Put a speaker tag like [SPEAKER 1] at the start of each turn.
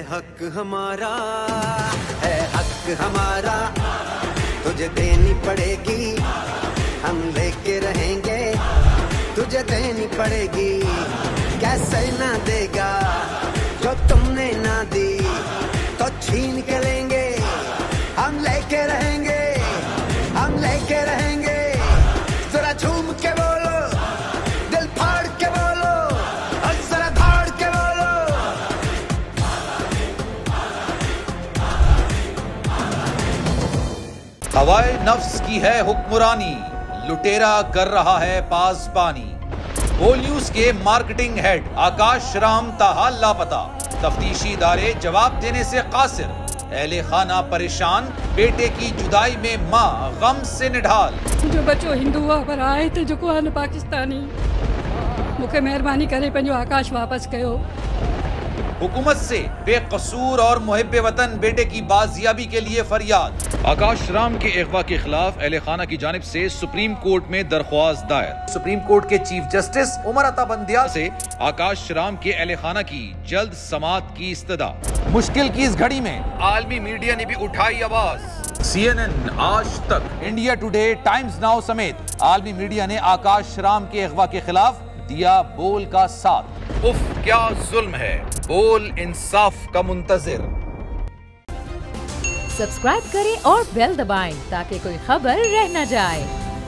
[SPEAKER 1] हक हमारा, है हक हमारा, तुझे देनी पड़ेगी, हम लेके रहेंगे, तुझे देनी पड़ेगी, कैसे ना देगा, जो तुमने ना दी तो छीन के लेंगे, हम लेके रहेंगे, हम लेके रहेंगे, जरा झूम के बोलो, दिल फाड़ के बोलो, और जरा धाड़ के बोलो।
[SPEAKER 2] हवाए नफ्स की है हुक्मरानी, लुटेरा कर रहा है पासबानी। बोल न्यूज के मार्केटिंग हेड आकाश राम ताहा लापता, तफ्तीशी इदारे जवाब देने से कासिर, अहले खाना परेशान, बेटे की जुदाई में मां गम से निढाल।
[SPEAKER 3] जो बच्चो हिंदू हुआ पर आए थे जो को आन पाकिस्तानी, मुझे मेहरबानी करे पंजो आकाश वापस कयो।
[SPEAKER 2] हुकूमत से बेकसूर और मुहिब्बे वतन बेटे की बाजियाबी के लिए फरियाद। आकाश राम के अगवा के खिलाफ अहले खाना की जानिब से सुप्रीम कोर्ट में दरख्वास्त दायर। सुप्रीम कोर्ट के चीफ जस्टिस उमर अता बंदियाल से आकाश राम के अहले खाना की जल्द समाअत की इस्तदा। मुश्किल की इस घड़ी में आलमी मीडिया ने भी उठाई आवाज। CNN, आज तक, इंडिया टुडे, टाइम्स नाउ समेत आलमी मीडिया ने आकाश राम के अगवा के खिलाफ दिया बोल का साथ। उफ क्या जुल्म है, बोल इंसाफ का मुंतजिर।
[SPEAKER 4] सब्सक्राइब करें और बेल दबाएं ताकि कोई खबर रह न जाए।